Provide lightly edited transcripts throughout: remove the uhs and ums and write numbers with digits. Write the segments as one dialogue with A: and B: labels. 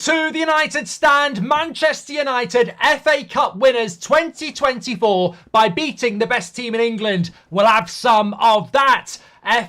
A: To the United stand, Manchester United FA Cup winners 2024 by beating the best team in England. We'll have some of that.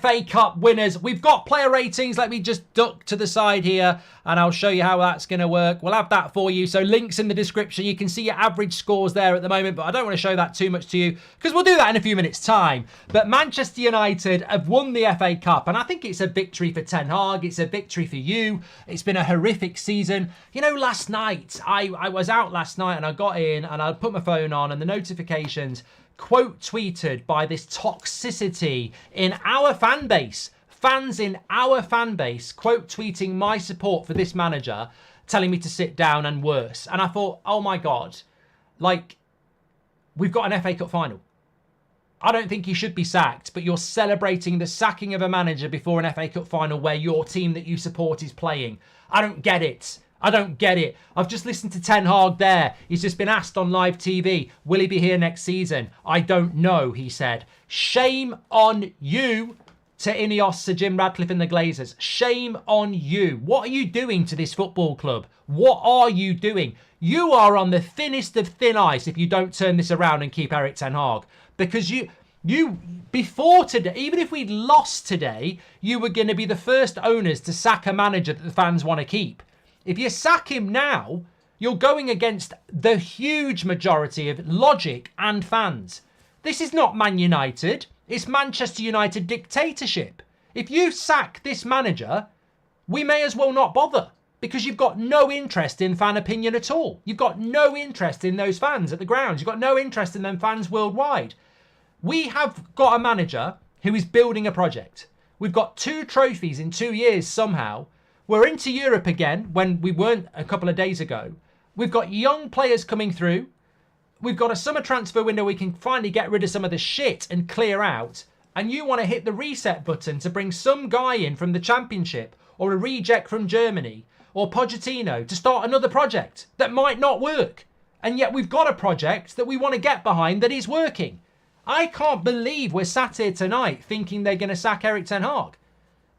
A: FA Cup winners. We've got player ratings. Let me just duck to the side here and I'll show you how that's going to work. We'll have that for you. So links in the description. You can see your average scores there at the moment, but I don't want to show that too much to you because we'll do that in a few minutes' time. But Manchester United have won the FA Cup and I think it's a victory for Ten Hag. It's a victory for you. It's been a horrific season. You know, last night, I was out last night and I got in and I put my phone on and the notifications quote tweeted by this toxicity in our fan base. Fans in our fan base quote tweeting my support for this manager, telling me to sit down and worse. And I thought, oh my God, like, we've got an FA Cup final. I don't think he should be sacked, but you're celebrating the sacking of a manager before an FA Cup final where your team that you support is playing. I don't get it. I don't get it. I've just listened to Ten Hag there. He's just been asked on live TV, will he be here next season? I don't know, he said. Shame on you to INEOS, Sir Jim Radcliffe and the Glazers. Shame on you. What are you doing to this football club? What are you doing? You are on the thinnest of thin ice if you don't turn this around and keep Erik Ten Hag. Because you before today, even if we'd lost today, you were going to be the first owners to sack a manager that the fans want to keep. If you sack him now, you're going against the huge majority of logic and fans. This is not Man United. It's Manchester United dictatorship. If you sack this manager, we may as well not bother because you've got no interest in fan opinion at all. You've got no interest in those fans at the grounds. You've got no interest in them fans worldwide. We have got a manager who is building a project. We've got 2 trophies in 2 years somehow. We're into Europe again when we weren't a couple of days ago. We've got young players coming through. We've got a summer transfer window we can finally get rid of some of the shit and clear out. And you want to hit the reset button to bring some guy in from the Championship or a reject from Germany or Pochettino to start another project that might not work. And yet we've got a project that we want to get behind that is working. I can't believe we're sat here tonight thinking they're going to sack Erik Ten Hag.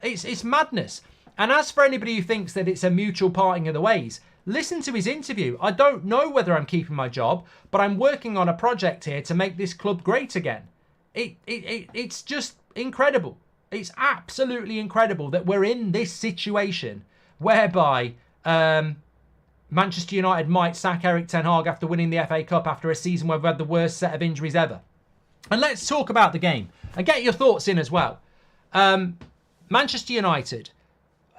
A: It's madness. And as for anybody who thinks that it's a mutual parting of the ways, listen to his interview. I don't know whether I'm keeping my job, but I'm working on a project here to make this club great again. It's just incredible. It's absolutely incredible that we're in this situation whereby Manchester United might sack Erik Ten Hag after winning the FA Cup after a season where we've had the worst set of injuries ever. And let's talk about the game and get your thoughts in as well. Manchester United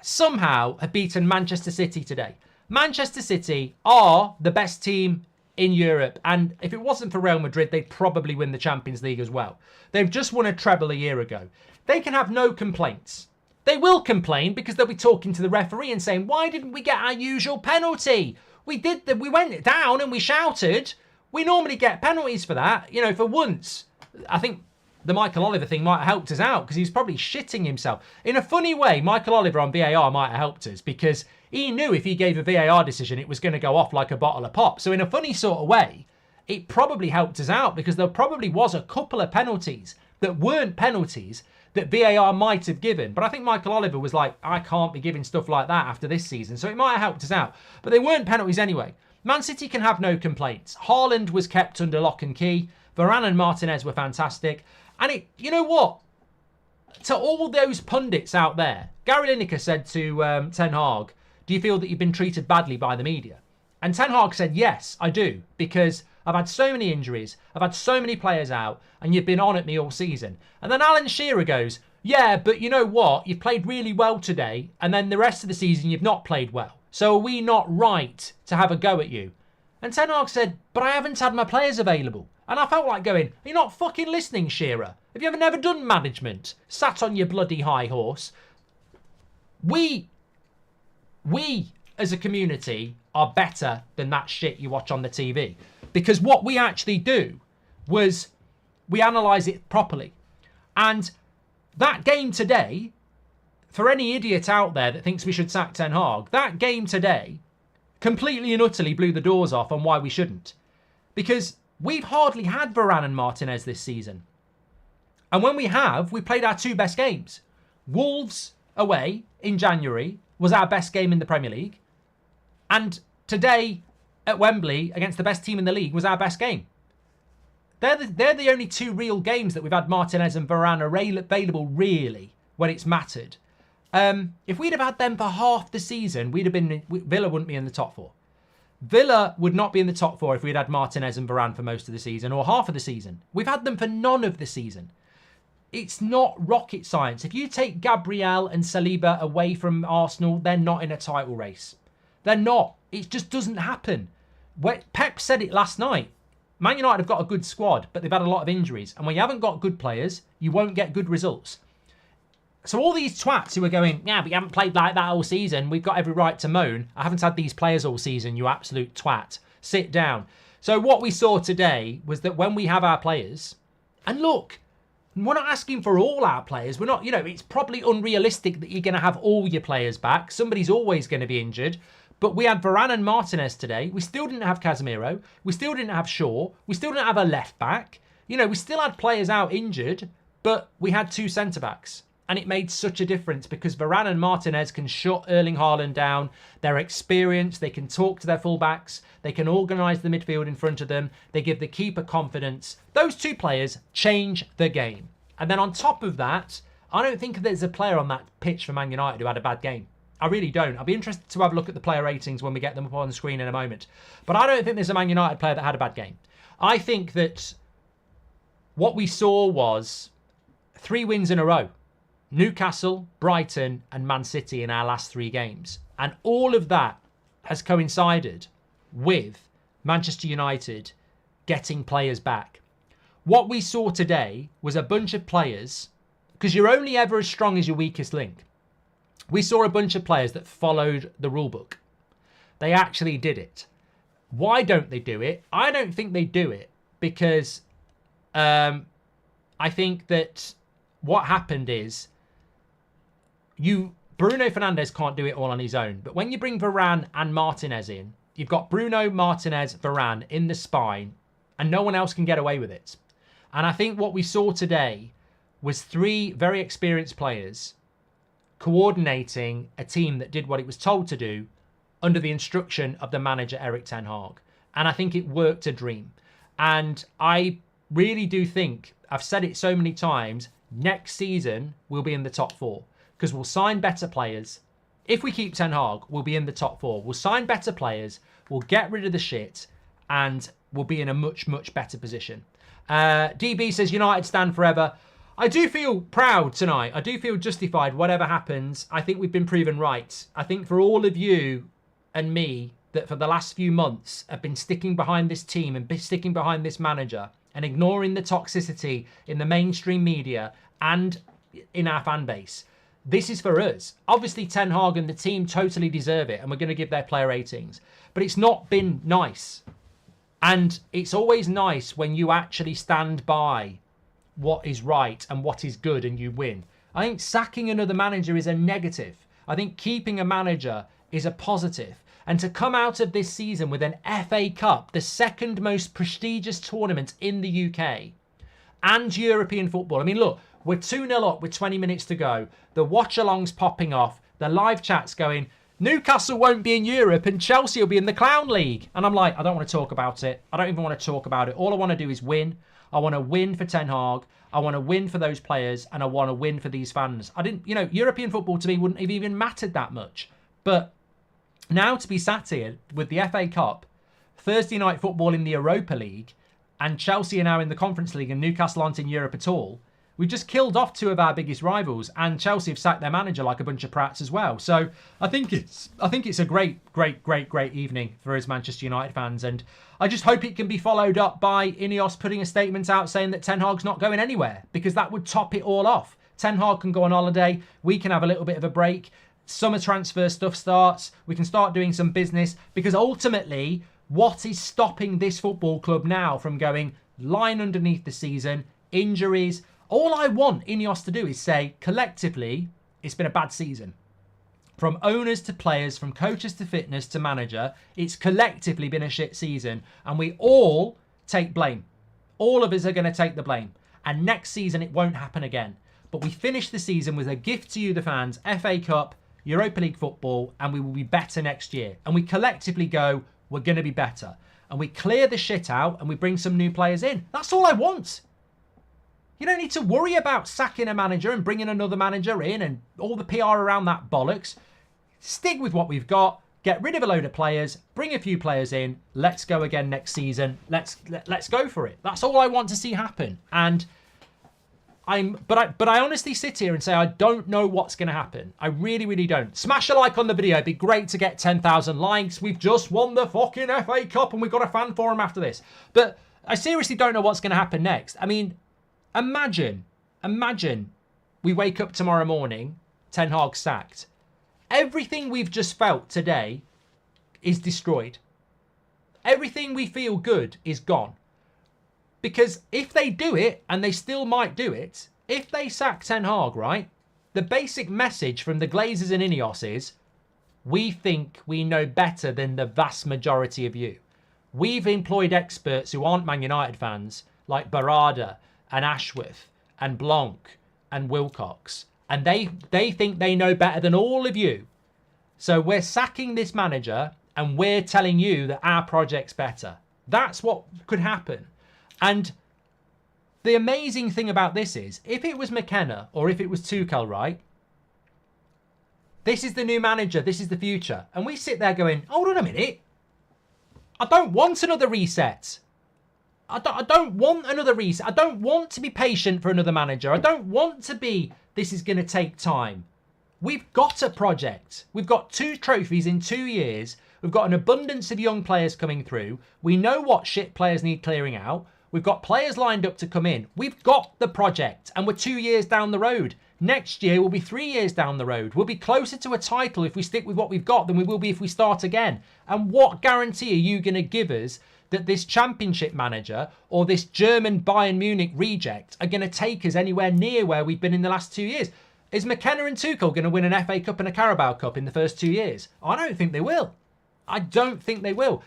A: somehow have beaten Manchester City today. Manchester City are the best team in Europe. And if it wasn't for Real Madrid, they'd probably win the Champions League as well. They've just won a treble a year ago. They can have no complaints. They will complain because they'll be talking to the referee and saying, why didn't we get our usual penalty? We went down and we shouted. We normally get penalties for that. You know, for once, I think the Michael Oliver thing might have helped us out because he's probably shitting himself. In a funny way, Michael Oliver on VAR might have helped us because he knew if he gave a VAR decision, it was going to go off like a bottle of pop. So in a funny sort of way, it probably helped us out because there probably was a couple of penalties that weren't penalties that VAR might have given. But I think Michael Oliver was like, I can't be giving stuff like that after this season. So it might have helped us out. But they weren't penalties anyway. Man City can have no complaints. Haaland was kept under lock and key. Varane and Martinez were fantastic. And you know what? To all those pundits out there, Gary Lineker said to Ten Hag, do you feel that you've been treated badly by the media? And Ten Hag said, yes, I do, because I've had so many injuries, I've had so many players out, and you've been on at me all season. And then Alan Shearer goes, yeah, but you know what? You've played really well today, and then the rest of the season you've not played well. So are we not right to have a go at you? And Ten Hag said, but I haven't had my players available. And I felt like going, are you not fucking listening, Shearer? Have you ever never done management? Sat on your bloody high horse? We as a community are better than that shit you watch on the TV. Because what we actually do was we analyse it properly. And that game today, for any idiot out there that thinks we should sack Ten Hag, that game today completely and utterly blew the doors off on why we shouldn't. Because we've hardly had Varane and Martinez this season. And when we have, we played our 2 best games. Wolves away in January was our best game in the Premier League. And today at Wembley against the best team in the league was our best game. They're the only two real games that we've had Martinez and Varane available really when it's mattered. If we'd have had them for half the season, Villa wouldn't be in the top four. Villa would not be in the top four if we'd had Martinez and Varane for most of the season or half of the season. We've had them for none of the season. It's not rocket science. If you take Gabriel and Saliba away from Arsenal, they're not in a title race. They're not. It just doesn't happen. Pep said it last night. Man United have got a good squad, but they've had a lot of injuries. And when you haven't got good players, you won't get good results. So all these twats who are going, yeah, but you haven't played like that all season. We've got every right to moan. I haven't had these players all season, you absolute twat. Sit down. So what we saw today was that when we have our players, and look, we're not asking for all our players. We're not, it's probably unrealistic that you're going to have all your players back. Somebody's always going to be injured. But we had Varane and Martinez today. We still didn't have Casemiro. We still didn't have Shaw. We still didn't have a left back. We still had players out injured, but we had two centre-backs. And it made such a difference because Varane and Martinez can shut Erling Haaland down. They're experienced. They can talk to their fullbacks. They can organise the midfield in front of them. They give the keeper confidence. Those two players change the game. And then on top of that, I don't think there's a player on that pitch for Man United who had a bad game. I really don't. I'll be interested to have a look at the player ratings when we get them up on the screen in a moment. But I don't think there's a Man United player that had a bad game. I think that what we saw was 3 wins in a row. Newcastle, Brighton and Man City in our last 3 games. And all of that has coincided with Manchester United getting players back. What we saw today was a bunch of players, because you're only ever as strong as your weakest link. We saw a bunch of players that followed the rule book. They actually did it. Why don't they do it? I don't think they do it because I think that what happened is Bruno Fernandes can't do it all on his own. But when you bring Varane and Martinez in, you've got Bruno, Martinez, Varane in the spine, and no one else can get away with it. And I think what we saw today was 3 very experienced players coordinating a team that did what it was told to do under the instruction of the manager, Erik ten Hag. And I think it worked a dream. And I really do think, I've said it so many times, next season we'll be in the top 4 because we'll sign better players. If we keep Ten Hag, we'll be in the top 4. We'll sign better players, we'll get rid of the shit, and we'll be in a much, much better position. DB says United stand forever. I do feel proud tonight. I do feel justified. Whatever happens, I think we've been proven right. I think for all of you and me that for the last few months have been sticking behind this team and sticking behind this manager and ignoring the toxicity in the mainstream media and in our fan base, this is for us. Obviously, Ten Hag and the team totally deserve it and we're going to give their player ratings. But it's not been nice. And it's always nice when you actually stand by what is right and what is good and you win. I think sacking another manager is a negative. I think keeping a manager is a positive. And to come out of this season with an FA Cup, the second most prestigious tournament in the UK, and European football. I mean, look, we're 2-0 up with 20 minutes to go. The watch-along's popping off. The live chat's going, Newcastle won't be in Europe and Chelsea will be in the Clown League. And I'm like, I don't want to talk about it. I don't even want to talk about it. All I want to do is win. I want to win for Ten Hag. I want to win for those players and I want to win for these fans. European football to me wouldn't have even mattered that much. But now to be sat here with the FA Cup, Thursday night football in the Europa League, and Chelsea are now in the Conference League and Newcastle aren't in Europe at all, we've just killed off 2 of our biggest rivals, and Chelsea have sacked their manager like a bunch of prats as well. So I think it's a great evening for us Manchester United fans, and I just hope it can be followed up by INEOS putting a statement out saying that Ten Hag's not going anywhere, because that would top it all off. Ten Hag can go on holiday, we can have a little bit of a break, summer transfer stuff starts, we can start doing some business, because ultimately, what is stopping this football club now from going line underneath the season, injuries? All I want INEOS to do is say, collectively, it's been a bad season. From owners to players, from coaches to fitness to manager, it's collectively been a shit season. And we all take blame. All of us are going to take the blame. And next season, it won't happen again. But we finish the season with a gift to you, the fans, FA Cup, Europa League football, and we will be better next year. And we collectively go, we're going to be better. And we clear the shit out and we bring some new players in. That's all I want. You don't need to worry about sacking a manager and bringing another manager in and all the PR around that bollocks. Stick with what we've got. Get rid of a load of players. Bring a few players in. Let's go again next season. Let's go for it. That's all I want to see happen. And But I honestly sit here and say I don't know what's going to happen. I really, really don't. Smash a like on the video. It'd be great to get 10,000 likes. We've just won the fucking FA Cup and we've got a fan forum after this. But I seriously don't know what's going to happen next. I mean, imagine we wake up tomorrow morning, Ten Hag sacked. Everything we've just felt today is destroyed. Everything we feel good is gone. Because if they do it, and they still might do it, if they sack Ten Hag, right, the basic message from the Glazers and INEOS is, we think we know better than the vast majority of you. We've employed experts who aren't Man United fans, like Barada and Ashworth and Blanc and Wilcox, and they think they know better than all of you. So we're sacking this manager, and we're telling you that our project's better. That's what could happen. And the amazing thing about this is, if it was McKenna or if it was Tuchel, right, this is the new manager, this is the future. And we sit there going, hold on a minute. I don't want another reset. I don't want another reset. I don't want to be patient for another manager. I don't want to be, this is going to take time. We've got a project. We've got 2 trophies in 2 years. We've got an abundance of young players coming through. We know what shit players need clearing out. We've got players lined up to come in. We've got the project and we're 2 years down the road. Next year, we'll be 3 years down the road. We'll be closer to a title if we stick with what we've got than we will be if we start again. And what guarantee are you going to give us that this championship manager or this German Bayern Munich reject are going to take us anywhere near where we've been in the last 2 years? Is McKenna and Tuchel going to win an FA Cup and a Carabao Cup in the first 2 years? I don't think they will. I don't think they will.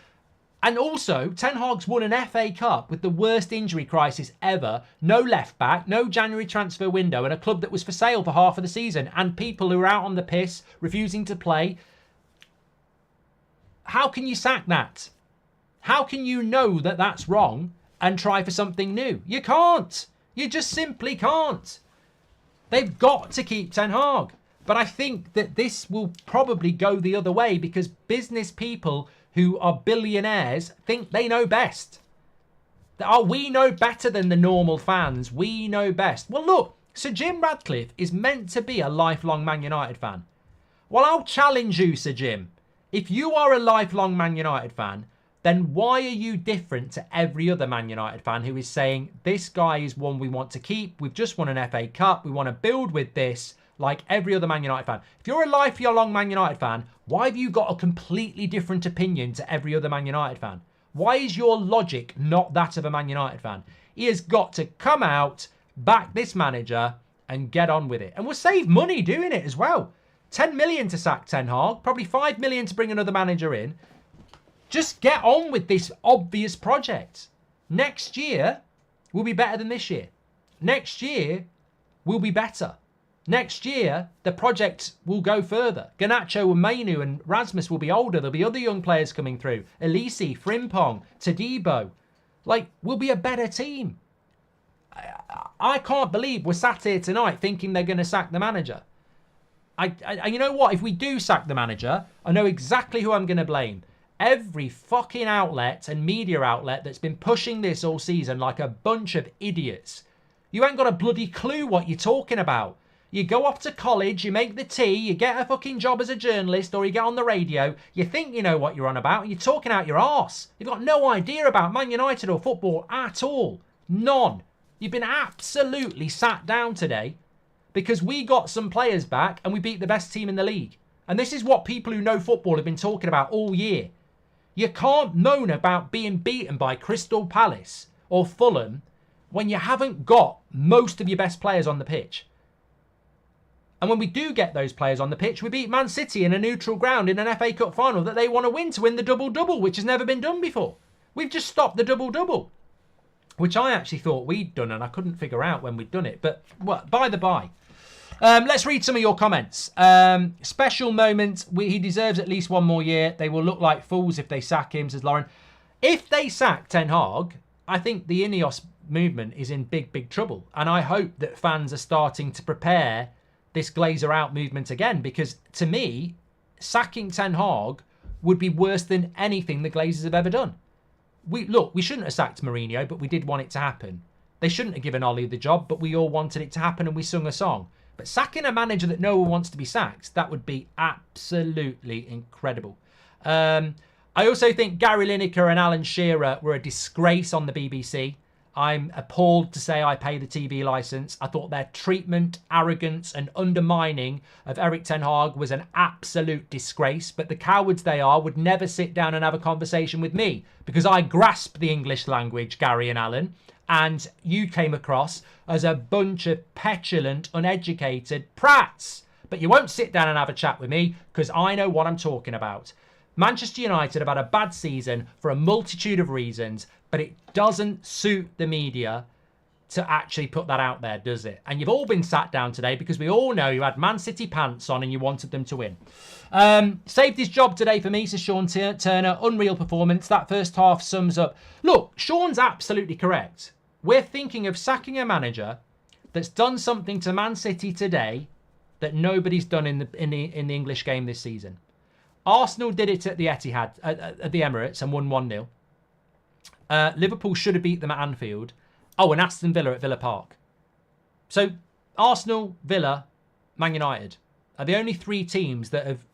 A: And also, Ten Hag's won an FA Cup with the worst injury crisis ever. No left back, no January transfer window, and a club that was for sale for half of the season. And people who are out on the piss, refusing to play. How can you sack that? How can you know that that's wrong and try for something new? You can't. You just simply can't. They've got to keep Ten Hag. But I think that this will probably go the other way because business people who are billionaires think they know best. Oh, we know better than the normal fans. We know best. Well, look, Sir Jim Ratcliffe is meant to be a lifelong Man United fan. Well, I'll challenge you, Sir Jim. If you are a lifelong Man United fan, then why are you different to every other Man United fan who is saying, this guy is one we want to keep. We've just won an FA Cup. We want to build with this. Like every other Man United fan. If you're a lifelong Man United fan, why have you got a completely different opinion to every other Man United fan? Why is your logic not that of a Man United fan? He has got to come out, back this manager, and get on with it. And we'll save money doing it as well. 10 million to sack Ten Hag, probably 5 million to bring another manager in. Just get on with this obvious project. Next year will be better than this year. Next year will be better. Next year, the project will go further. Garnacho and Mainu and Rasmus will be older. There'll be other young players coming through. Elise, Frimpong, Todibo. Like, we'll be a better team. I can't believe we're sat here tonight thinking they're going to sack the manager. You know what? If we do sack the manager, I know exactly who I'm going to blame. Every fucking outlet and media outlet that's been pushing this all season like a bunch of idiots. You ain't got a bloody clue what you're talking about. You go off to college, you make the tea, you get a fucking job as a journalist, or you get on the radio, you think you know what you're on about, and you're talking out your arse. You've got no idea about Man United or football at all. None. You've been absolutely sat down today because we got some players back and we beat the best team in the league. And this is what people who know football have been talking about all year. You can't moan about being beaten by Crystal Palace or Fulham when you haven't got most of your best players on the pitch. And when we do get those players on the pitch, we beat Man City in a neutral ground in an FA Cup final that they want to win the double-double, which has never been done before. We've just stopped the double-double, which I actually thought we'd done, and I couldn't figure out when we'd done it. But well, by the by, Let's read some of your comments. Special moment. He deserves at least one more year. They will look like fools if they sack him, says Lauren. If they sack Ten Hag, I think the INEOS movement is in big, big trouble. And I hope that fans are starting to prepare this Glazer out movement again. Because to me, sacking Ten Hag would be worse than anything the Glazers have ever done. We shouldn't have sacked Mourinho, but we did want it to happen. They shouldn't have given Ollie the job, but we all wanted it to happen and we sung a song. But sacking a manager that no one wants to be sacked, that would be absolutely incredible. I also think Gary Lineker and Alan Shearer were a disgrace on the BBC. I'm appalled to say I pay the TV licence. I thought their treatment, arrogance and undermining of Erik Ten Hag was an absolute disgrace. But the cowards they are would never sit down and have a conversation with me because I grasp the English language, Gary and Alan. And you came across as a bunch of petulant, uneducated prats. But you won't sit down and have a chat with me because I know what I'm talking about. Manchester United have had a bad season for a multitude of reasons, but it doesn't suit the media to actually put that out there, does it? And you've all been sat down today because we all know you had Man City pants on and you wanted them to win. Saved his job today for me, says Sean Turner. Unreal performance. That first half sums up. Look, Sean's absolutely correct. We're thinking of sacking a manager that's done something to Man City today that nobody's done in the English game this season. Arsenal did it at the Etihad, at the Emirates, and won 1-0. Liverpool should have beat them at Anfield. Oh, and Aston Villa at Villa Park. So Arsenal, Villa, Man United are the only three teams that have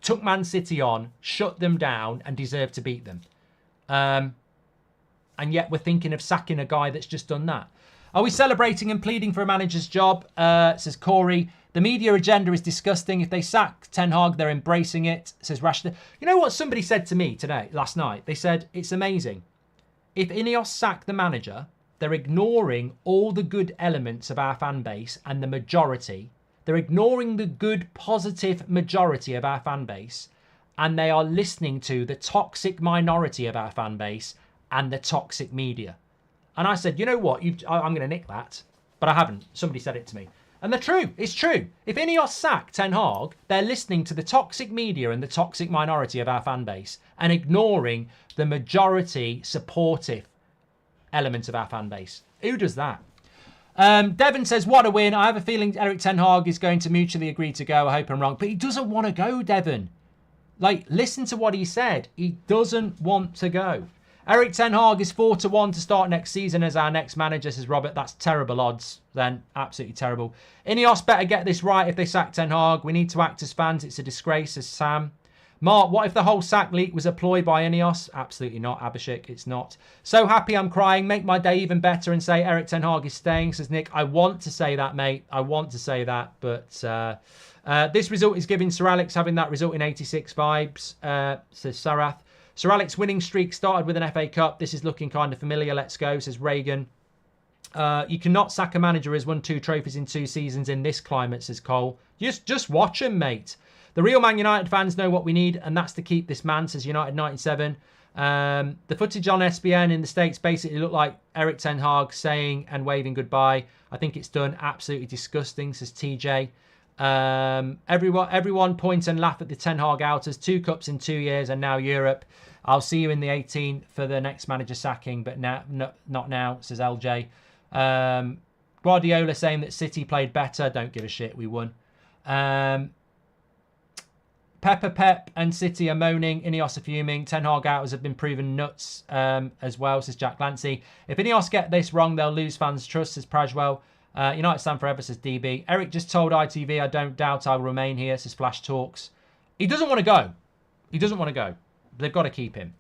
A: took Man City on, shut them down, and deserve to beat them. And yet we're thinking of sacking a guy that's just done that. Are we celebrating and pleading for a manager's job? Says Corey. The media agenda is disgusting. If they sack Ten Hag, they're embracing it, says Rashid. You know what somebody said to me last night? They said, it's amazing. If INEOS sack the manager, they're ignoring all the good elements of our fan base and the majority. They're ignoring the good, positive majority of our fan base. And they are listening to the toxic minority of our fan base and the toxic media. And I said, you know what? I'm going to nick that. But I haven't. Somebody said it to me. And they're true. It's true. If INEOS sack Ten Hag, they're listening to the toxic media and the toxic minority of our fan base and ignoring the majority supportive element of our fan base. Who does that? Devon says, what a win. I have a feeling Erik Ten Hag is going to mutually agree to go. I hope I'm wrong. But he doesn't want to go, Devon. Like, listen to what he said. He doesn't want to go. Erik Ten Hag is 4-1 to start next season as our next manager, says Robert. That's terrible odds then. Absolutely terrible. INEOS better get this right if they sack Ten Hag. We need to act as fans. It's a disgrace, says Sam. Mark, what if the whole sack leak was a ploy by INEOS? Absolutely not, Abhishek. It's not. So happy I'm crying. Make my day even better and say Erik Ten Hag is staying, says Nick. I want to say that, mate. I want to say that. But this result is giving Sir Alex having that result in 86 vibes, says Sarath. Sir Alex's winning streak started with an FA Cup. This is looking kind of familiar. Let's go, says Reagan. You cannot sack a manager who has won 2 trophies in 2 seasons in this climate, says Cole. Just watch him, mate. The real Man United fans know what we need, and that's to keep this man, says United 97. The footage on SBN in the States basically looked like Erik Ten Hag saying and waving goodbye. I think it's done absolutely disgusting, says TJ. Everyone point and laugh at the Ten Hag outers. 2 cups in 2 years and now Europe. I'll see you in the 18 for the next manager sacking, but now, not now, says LJ. Guardiola saying that City played better. Don't give a shit. We won. Pep and City are moaning. INEOS are fuming. Ten Hag outers have been proven nuts as well, says Jack Lancy. If INEOS get this wrong, they'll lose fans' trust, says Prajwell. United stand forever, says DB. Eric just told ITV, I don't doubt I will remain here, says Flash Talks. He doesn't want to go. He doesn't want to go. They've got to keep him.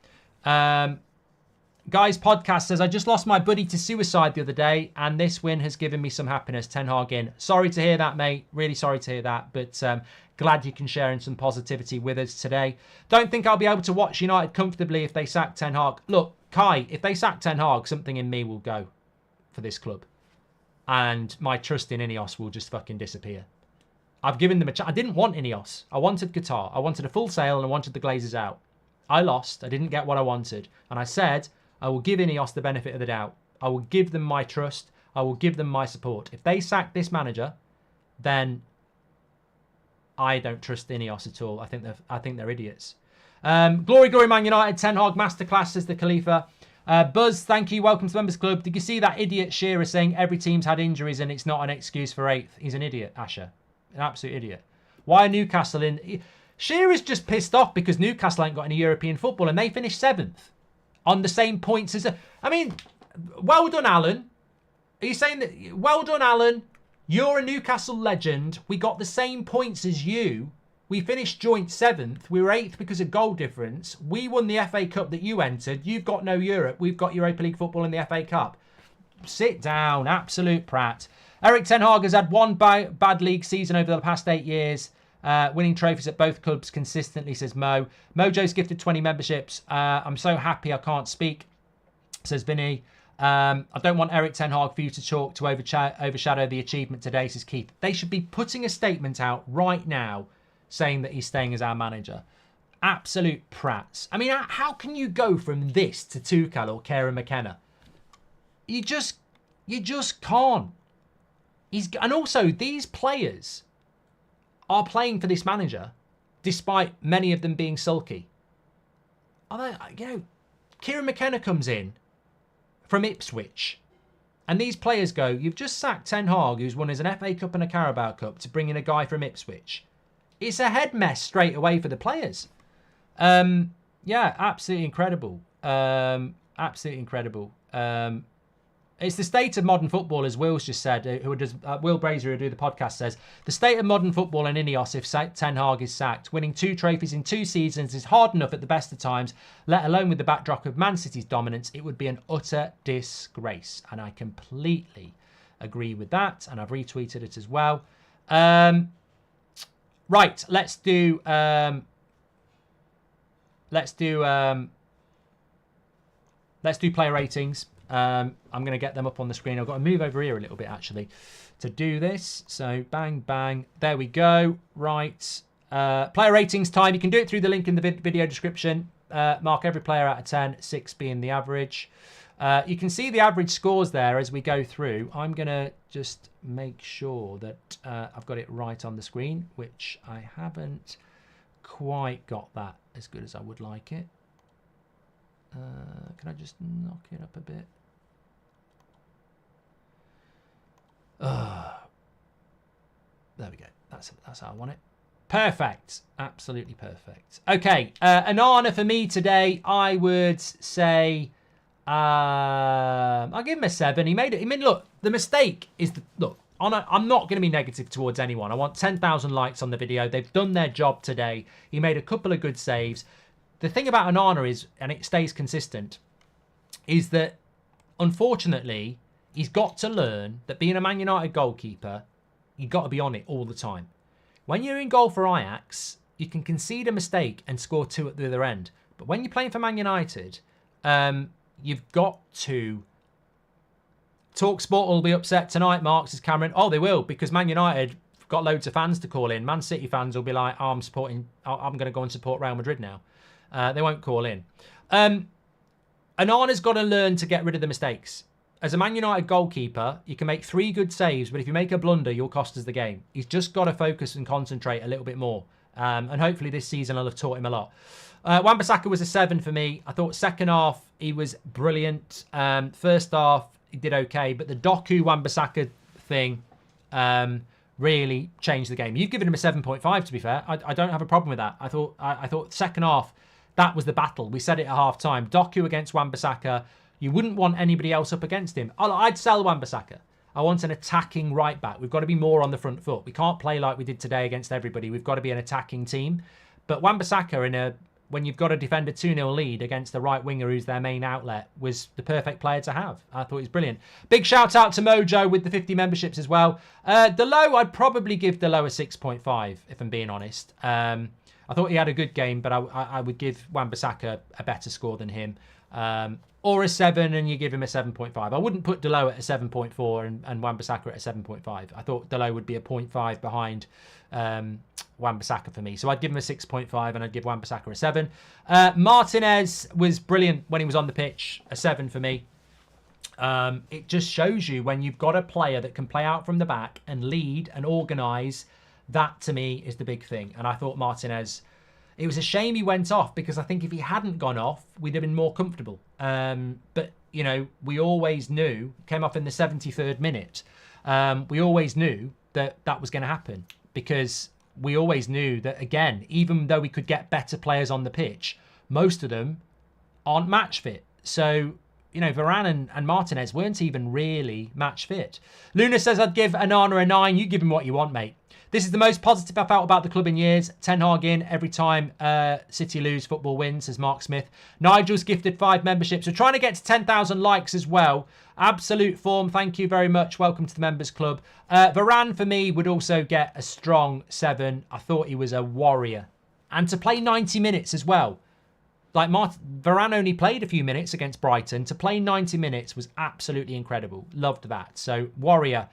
A: Guys Podcast says, I just lost my buddy to suicide the other day, and this win has given me some happiness. Ten Hag in. Sorry to hear that, mate. Really sorry to hear that, but glad you can share in some positivity with us today. Don't think I'll be able to watch United comfortably if they sack Ten Hag. Look, Kai, if they sack Ten Hag, something in me will go for this club. And my trust in INEOS will just fucking disappear. I've given them a chance. I didn't want INEOS. I wanted Qatar. I wanted a full sale and I wanted the Glazers out. I lost. I didn't get what I wanted. And I said, I will give INEOS the benefit of the doubt. I will give them my trust. I will give them my support. If they sack this manager, then I don't trust INEOS at all. I think they're idiots. Glory, glory, Man United. Ten Hag masterclass, says the Khalifa. Buzz, thank you. Welcome to Members Club. Did you see that idiot Shearer saying every team's had injuries and it's not an excuse for 8th? He's an idiot, Asher. An absolute idiot. Why are Newcastle in... Shearer's just pissed off because Newcastle ain't got any European football and they finished 7th on the same points as... I mean, well done, Alan. Are you saying that... Well done, Alan. You're a Newcastle legend. We got the same points as you. We finished joint 7th. We were 8th because of goal difference. We won the FA Cup that you entered. You've got no Europe. We've got Europa League football in the FA Cup. Sit down. Absolute prat. Eric Ten Hag has had one bad league season over the past 8 years. Winning trophies at both clubs consistently, says Mo. Mojo's gifted 20 memberships. I'm so happy I can't speak, says Vinny. I don't want Eric Ten Hag for you to talk to overshadow the achievement today, says Keith. They should be putting a statement out right now saying that he's staying as our manager. Absolute prats. I mean, how can you go from this to Tuchel or Kieran McKenna? You just can't. And also, these players are playing for this manager, despite many of them being sulky. Kieran McKenna comes in from Ipswich, and these players go, you've just sacked Ten Hag, who's won as an FA Cup and a Carabao Cup, to bring in a guy from Ipswich. It's a head mess straight away for the players. Yeah, absolutely incredible. Absolutely incredible. It's the state of modern football, as Will's just said. Will Brazier, who do the podcast, says, the state of modern football in INEOS if Ten Hag is sacked. Winning 2 trophies in 2 seasons is hard enough at the best of times, let alone with the backdrop of Man City's dominance. It would be an utter disgrace. And I completely agree with that. And I've retweeted it as well. Right, let's do player ratings. I'm going to get them up on the screen. I've got to move over here a little bit, actually, to do this. So, bang, bang. There we go. Right. Player ratings time. You can do it through the link in the video description. Mark every player out of 10, 6 being the average. You can see the average scores there as we go through. I'm going to just make sure that I've got it right on the screen, which I haven't quite got that as good as I would like it. Can I just knock it up a bit? There we go. That's how I want it. Perfect. Absolutely perfect. Okay. An honor for me today. I would say I'll give him a 7. He made it. I mean, look, the mistake is I'm not going to be negative towards anyone. I want 10,000 likes on the video. They've done their job today. He made a couple of good saves. The thing about Onana is, and it stays consistent, is that, unfortunately, he's got to learn that being a Man United goalkeeper, you've got to be on it all the time. When you're in goal for Ajax, you can concede a mistake and score 2 at the other end. But when you're playing for Man United, you've got to... TalkSport will be upset tonight, Mark, says Cameron. Oh, they will, because Man United got loads of fans to call in. Man City fans will be like, oh, I'm going to go and support Real Madrid now. They won't call in. Onana's got to learn to get rid of the mistakes. As a Man United goalkeeper, you can make 3 good saves, but if you make a blunder, you'll cost us the game. He's just got to focus and concentrate a little bit more. And hopefully this season will have taught him a lot. Wan-Bissaka was a 7 for me. I thought second half, he was brilliant. First half, he did okay. But the Doku Wan-Bissaka thing really changed the game. You've given him a 7.5, to be fair. I don't have a problem with that. I thought second half, that was the battle. We said it at half time. Doku against Wan-Bissaka. You wouldn't want anybody else up against him. I'd sell Wan-Bissaka. I want an attacking right back. We've got to be more on the front foot. We can't play like we did today against everybody. We've got to be an attacking team. But Wan-Bissaka, when you've got to defend a 2-0 lead against the right winger who's their main outlet, was the perfect player to have. I thought he was brilliant. Big shout out to Mojo with the 50 memberships as well. Delo, I'd probably give Delo a 6.5, if I'm being honest. I thought he had a good game, but I would give Wan-Bissaka a better score than him. Or a 7 and you give him a 7.5. I wouldn't put Delo at a 7.4 and Wan-Bissaka at a 7.5. I thought Delo would be a 0.5 behind Wan-Bissaka for me. So I'd give him a 6.5 and I'd give Wan-Bissaka a 7. Martinez was brilliant when he was on the pitch. A 7 for me. It just shows you when you've got a player that can play out from the back and lead and organise. That to me is the big thing. And I thought Martinez, it was a shame he went off, because I think if he hadn't gone off, we'd have been more comfortable. But, you know, we always knew, came off in the 73rd minute. We always knew that that was going to happen, because we always knew that, again, even though we could get better players on the pitch, most of them aren't match fit. So, you know, Varane and Martinez weren't even really match fit. Luna says, I'd give Onana a 9. You give him what you want, mate. This is the most positive I felt about the club in years. Ten Hag in every time City lose, football wins, says Mark Smith. Nigel's gifted 5 memberships. We're trying to get to 10,000 likes as well. Absolute form. Thank you very much. Welcome to the members club. Varane, for me, would also get a strong 7. I thought he was a warrior. And to play 90 minutes as well. Like Varane only played a few minutes against Brighton. To play 90 minutes was absolutely incredible. Loved that. So, warrior.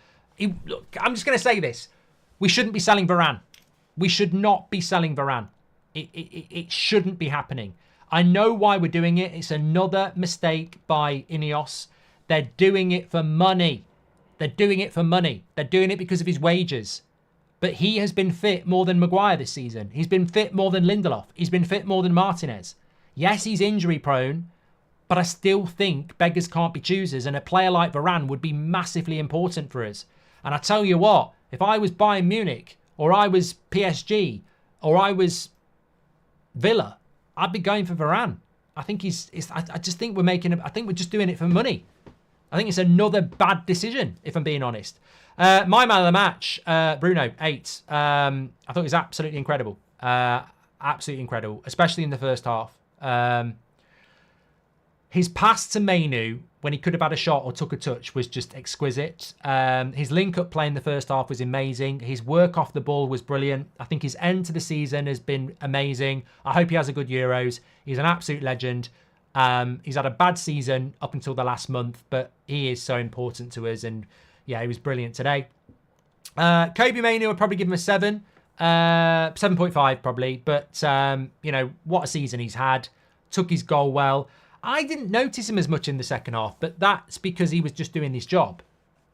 A: Look, I'm just going to say this. We shouldn't be selling Varane. We should not be selling Varane. It shouldn't be happening. I know why we're doing it. It's another mistake by INEOS. They're doing it for money. They're doing it for money. They're doing it because of his wages. But he has been fit more than Maguire this season. He's been fit more than Lindelof. He's been fit more than Martinez. Yes, he's injury prone, but I still think beggars can't be choosers, and a player like Varane would be massively important for us. And I tell you what, if I was Bayern Munich, or I was PSG, or I was Villa, I'd be going for Varane. I think I just think I think we're just doing it for money. I think it's another bad decision, if I'm being honest. My man of the match, Bruno, 8. I thought it was absolutely incredible. Absolutely incredible, especially in the first half. His pass to Mainu, when he could have had a shot or took a touch, was just exquisite. His link-up play in the first half was amazing. His work off the ball was brilliant. I think his end to the season has been amazing. I hope he has a good Euros. He's an absolute legend. He's had a bad season up until the last month, but he is so important to us. And yeah, he was brilliant today. Kobe Mainu would probably give him a 7. 7.5 probably. But, you know, what a season he's had. Took his goal well. I didn't notice him as much in the second half, but that's because he was just doing his job.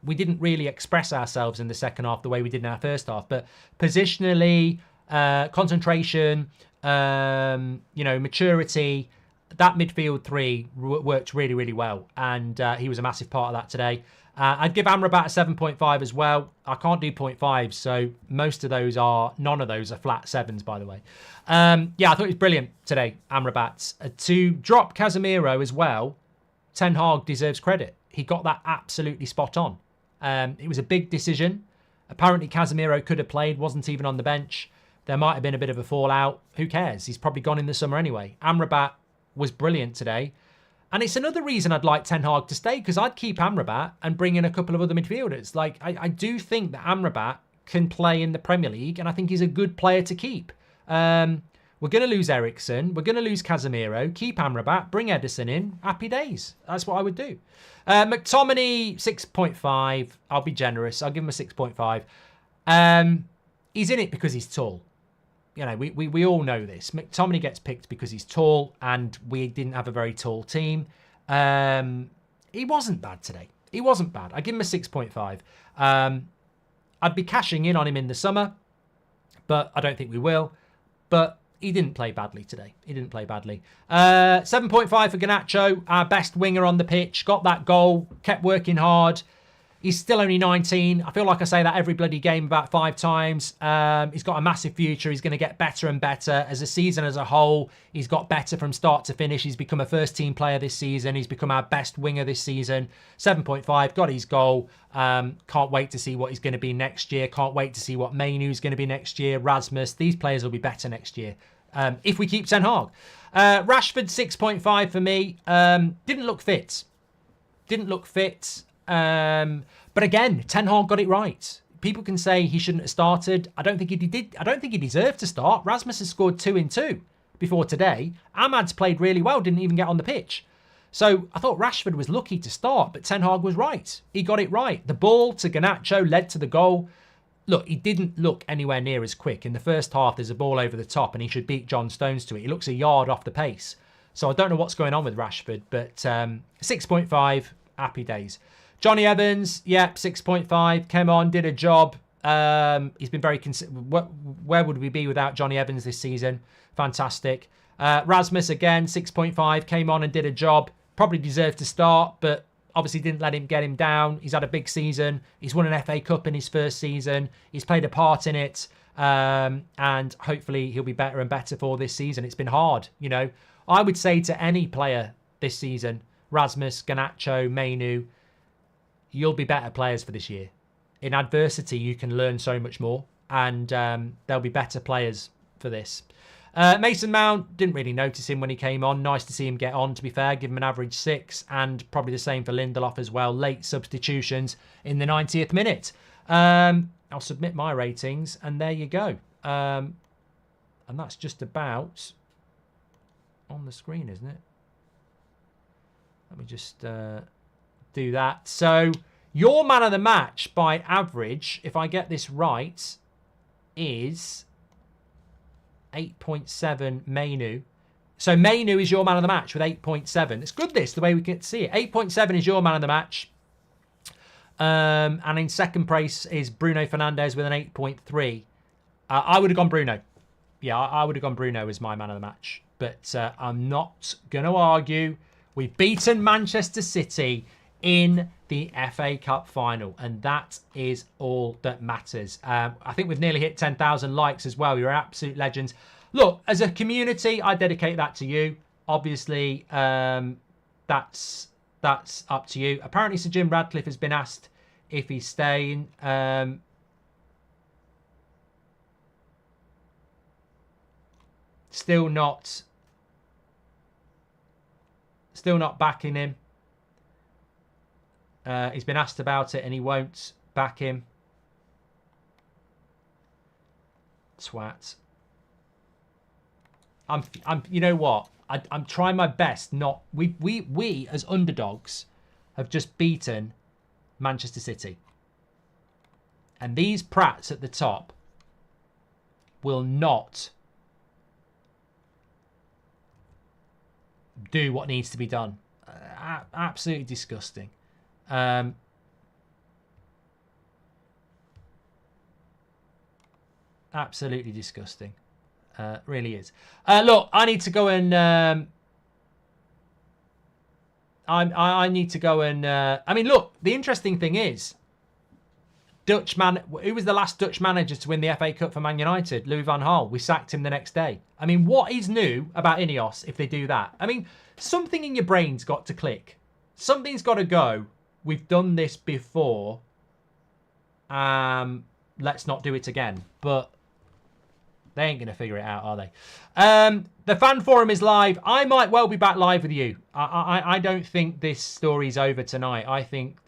A: We didn't really express ourselves in the second half the way we did in our first half. But positionally, concentration, you know, maturity, that midfield 3 worked really, really well. And he was a massive part of that today. I'd give Amrabat a 7.5 as well. I can't do 0.5, so none of those are flat 7s, by the way. Yeah, I thought it was brilliant today, Amrabat. To drop Casemiro as well, Ten Hag deserves credit. He got that absolutely spot on. It was a big decision. Apparently Casemiro could have played, wasn't even on the bench. There might have been a bit of a fallout. Who cares? He's probably gone in the summer anyway. Amrabat was brilliant today. And it's another reason I'd like Ten Hag to stay, because I'd keep Amrabat and bring in a couple of other midfielders. Like, I do think that Amrabat can play in the Premier League, and I think he's a good player to keep. We're going to lose Eriksen. We're going to lose Casemiro. Keep Amrabat. Bring Ederson in. Happy days. That's what I would do. McTominay, 6.5. I'll be generous. I'll give him a 6.5. He's in it because he's tall. You know, we all know this. McTominay gets picked because he's tall, and we didn't have a very tall team. He wasn't bad today. He wasn't bad. I give him a 6.5. I'd be cashing in on him in the summer, but I don't think we will. But he didn't play badly today. He didn't play badly. 7.5 for Garnacho, our best winger on the pitch. Got that goal, kept working hard. He's still only 19. I feel like I say that every bloody game about 5 times. He's got a massive future. He's going to get better and better. As a season as a whole, he's got better from start to finish. He's become a first-team player this season. He's become our best winger this season. 7.5, got his goal. Can't wait to see what he's going to be next year. Can't wait to see what Mainu's going to be next year. Rasmus, these players will be better next year if we keep Ten Hag. Rashford, 6.5 for me. Didn't look fit. Didn't look fit. But again, Ten Hag got it right. People can say he shouldn't have started. I don't think he did. I don't think he deserved to start. Rasmus has scored 2 in 2 before today. Ahmad's played really well, didn't even get on the pitch. So I thought Rashford was lucky to start, but Ten Hag was right. He got it right. The ball to Garnacho led to the goal. Look, he didn't look anywhere near as quick. In the first half, there's a ball over the top and he should beat John Stones to it. He looks a yard off the pace. So I don't know what's going on with Rashford, but 6.5, Happy days. Johnny Evans, yep, 6.5. Came on, did a job. He's been very where would we be without Johnny Evans this season? Fantastic. Rasmus again, 6.5. Came on and did a job. Probably deserved to start, but obviously didn't let him get him down. He's had a big season. He's won an FA Cup in his first season. He's played a part in it. And hopefully he'll be better and better for this season. It's been hard, you know. I would say to any player this season, Rasmus, Garnacho, Mainu, you'll be better players for this year. In adversity, you can learn so much more, and there'll be better players for this. Mason Mount, didn't really notice him when he came on. Nice to see him get on, to be fair. Give him an average 6, and probably the same for Lindelof as well. Late substitutions in the 90th minute. I'll submit my ratings, and there you go. And that's just about on the screen, isn't it? Let me just do that. So your man of the match by average, if I get this right, is 8.7 Mainu. So Mainu is your man of the match with 8.7. It's good this, the way we get to see it. 8.7 is your man of the match. And in second place is Bruno Fernandes with an 8.3. I would have gone Bruno. Yeah, I would have gone Bruno as my man of the match. But I'm not going to argue. We've beaten Manchester City in the FA Cup final, and that is all that matters. I think we've nearly hit 10,000 likes as well. You're absolute legends. Look, as a community, I dedicate that to you. Obviously, that's up to you. Apparently, Sir Jim Radcliffe has been asked if he's staying. Still not backing him. He's been asked about it and he won't back him. Twat. You know what? I'm trying my best not. We as underdogs have just beaten Manchester City, and these prats at the top will not do what needs to be done. Absolutely disgusting. Absolutely disgusting. Really is. Look, I need to go and I need to go and I mean, look, the interesting thing is who was the last Dutch manager to win the FA Cup for Man United? Louis van Gaal. We sacked him the next day. I mean, what is new about INEOS if they do that? I mean, something in your brain's got to click. Something's got to go. We've done this before. Let's not do it again. But they ain't going to figure it out, are they? The fan forum is live. I might well be back live with you. I don't think this story's over tonight. I think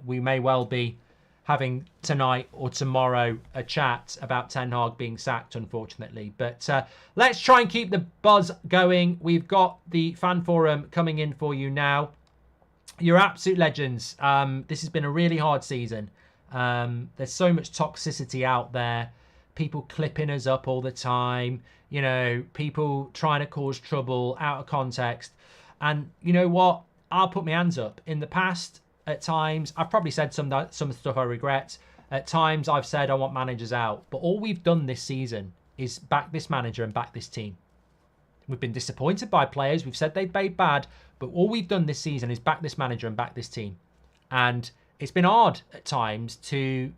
A: we may well be having tonight or tomorrow a chat about Ten Hag being sacked, unfortunately. But let's try and keep the buzz going. We've got the fan forum coming in for you now. You're absolute legends. This has been a really hard season. There's so much toxicity out there. People clipping us up all the time. You know, people trying to cause trouble out of context. And you know what? I'll put my hands up. In the past, at times, I've probably said some stuff I regret. At times, I've said I want managers out. But all we've done this season is back this manager and back this team. We've been disappointed by players. We've said they've played bad. But all we've done this season is back this manager and back this team. And it's been hard at times to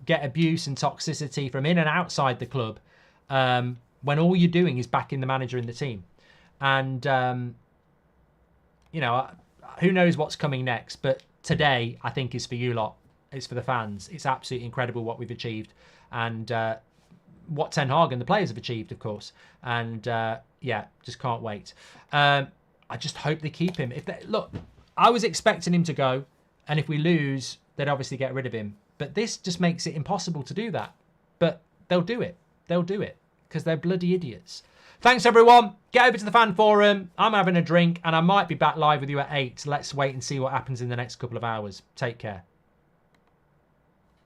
A: get abuse and toxicity from in and outside the club when all you're doing is backing the manager and the team. And, you know, who knows what's coming next. But today, I think, is for you lot. It's for the fans. It's absolutely incredible what we've achieved. And what Ten Hag and the players have achieved, of course. And, yeah, just can't wait. I just hope they keep him. Look, I was expecting him to go. And if we lose, they'd obviously get rid of him. But this just makes it impossible to do that. But they'll do it. They'll do it. Because they're bloody idiots. Thanks, everyone. Get over to the fan forum. I'm having a drink. And I might be back live with you at 8. Let's wait and see what happens in the next couple of hours. Take care.